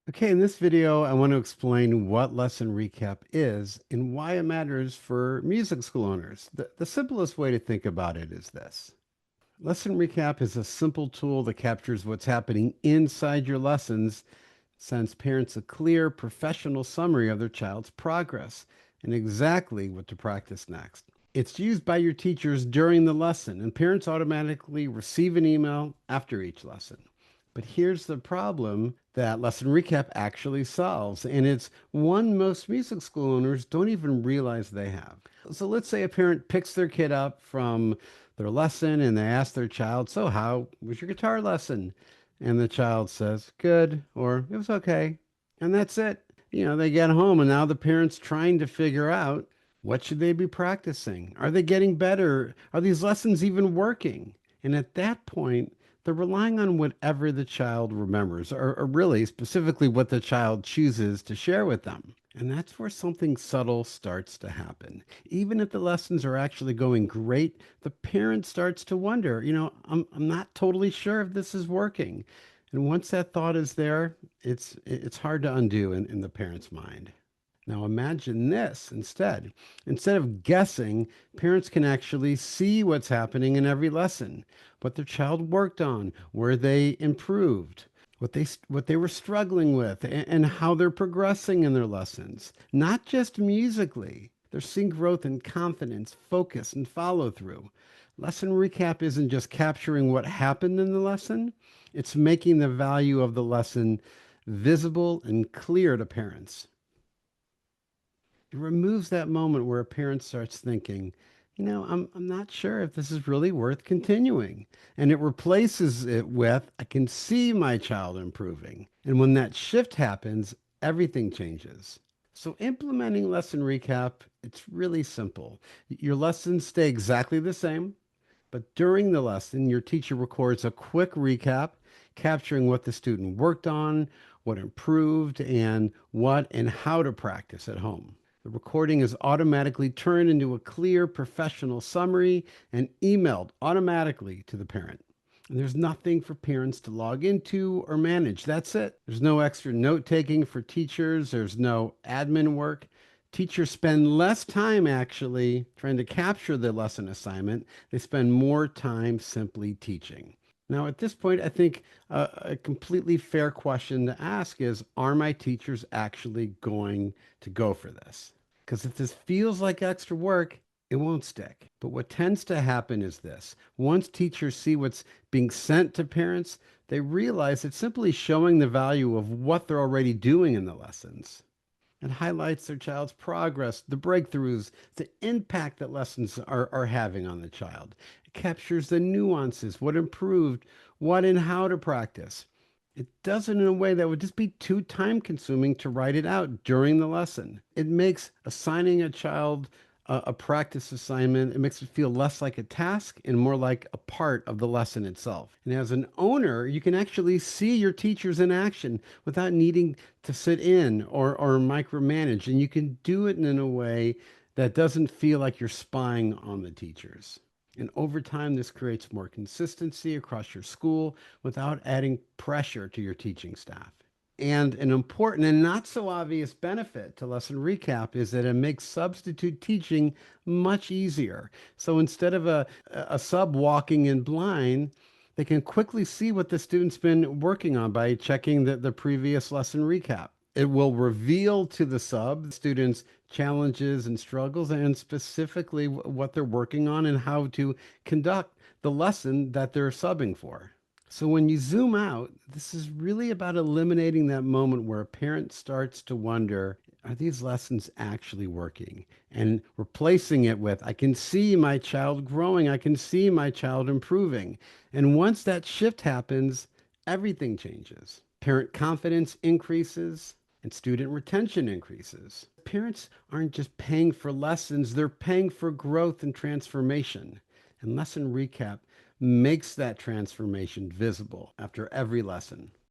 Okay, in this video, I want to explain what lesson recap is and why it matters for music school owners. The simplest way to think about it is this. Lesson recap is a simple tool that captures what's happening inside your lessons, sends parents a clear, professional summary of their child's progress and exactly what to practice next. It's used by your teachers during the lesson, and parents automatically receive an email after each lesson. But here's the problem that Lesson Recap actually solves, and it's one most music school owners don't even realize they have. So let's say a parent picks their kid up from their lesson and they ask their child, "So, how was your guitar lesson?" And the child says, "Good," or "It was okay." And that's it. They get home and now the parent's trying to figure out what should they be practicing? Are they getting better? Are these lessons even working? And at that point, they're relying on whatever the child remembers, or really specifically what the child chooses to share with them. And that's where something subtle starts to happen. Even if the lessons are actually going great, the parent starts to wonder, I'm not totally sure if this is working. And once that thought is there, it's hard to undo in the parent's mind. Now imagine this instead. Instead of guessing, parents can actually see what's happening in every lesson, what their child worked on, where they improved, what they were struggling with, and how they're progressing in their lessons. Not just musically. They're seeing growth in confidence, focus, and follow through. Lesson recap isn't just capturing what happened in the lesson, it's making the value of the lesson visible and clear to parents. It removes that moment where a parent starts thinking, I'm not sure if this is really worth continuing. And it replaces it with, I can see my child improving. And when that shift happens, everything changes. So implementing lesson recap, it's really simple. Your lessons stay exactly the same, but during the lesson, your teacher records a quick recap, capturing what the student worked on, what improved, and what and how to practice at home. The recording is automatically turned into a clear professional summary and emailed automatically to the parent. And there's nothing for parents to log into or manage. That's it. There's no extra note taking for teachers. There's no admin work. Teachers spend less time actually trying to capture the lesson assignment. They spend more time simply teaching. Now, at this point, I think a completely fair question to ask is, are my teachers actually going to go for this? Because if this feels like extra work, it won't stick. But what tends to happen is this. Once teachers see what's being sent to parents, they realize it's simply showing the value of what they're already doing in the lessons. It highlights their child's progress, the breakthroughs, the impact that lessons are having on the child. It captures the nuances, what improved, what and how to practice. It does it in a way that would just be too time consuming to write it out during the lesson. It makes assigning a child a practice assignment, it makes it feel less like a task and more like a part of the lesson itself. And as an owner, you can actually see your teachers in action without needing to sit in or micromanage. And you can do it in a way that doesn't feel like you're spying on the teachers. And over time, this creates more consistency across your school without adding pressure to your teaching staff. And an important and not so obvious benefit to lesson recap is that it makes substitute teaching much easier. So instead of a sub walking in blind, they can quickly see what the student's been working on by checking the previous lesson recap. It will reveal to the sub students' challenges and struggles and specifically what they're working on and how to conduct the lesson that they're subbing for. So when you zoom out, this is really about eliminating that moment where a parent starts to wonder, are these lessons actually working? And replacing it with, I can see my child growing. I can see my child improving. And once that shift happens, everything changes. Parent confidence increases and student retention increases. Parents aren't just paying for lessons, they're paying for growth and transformation. And lesson recap makes that transformation visible after every lesson.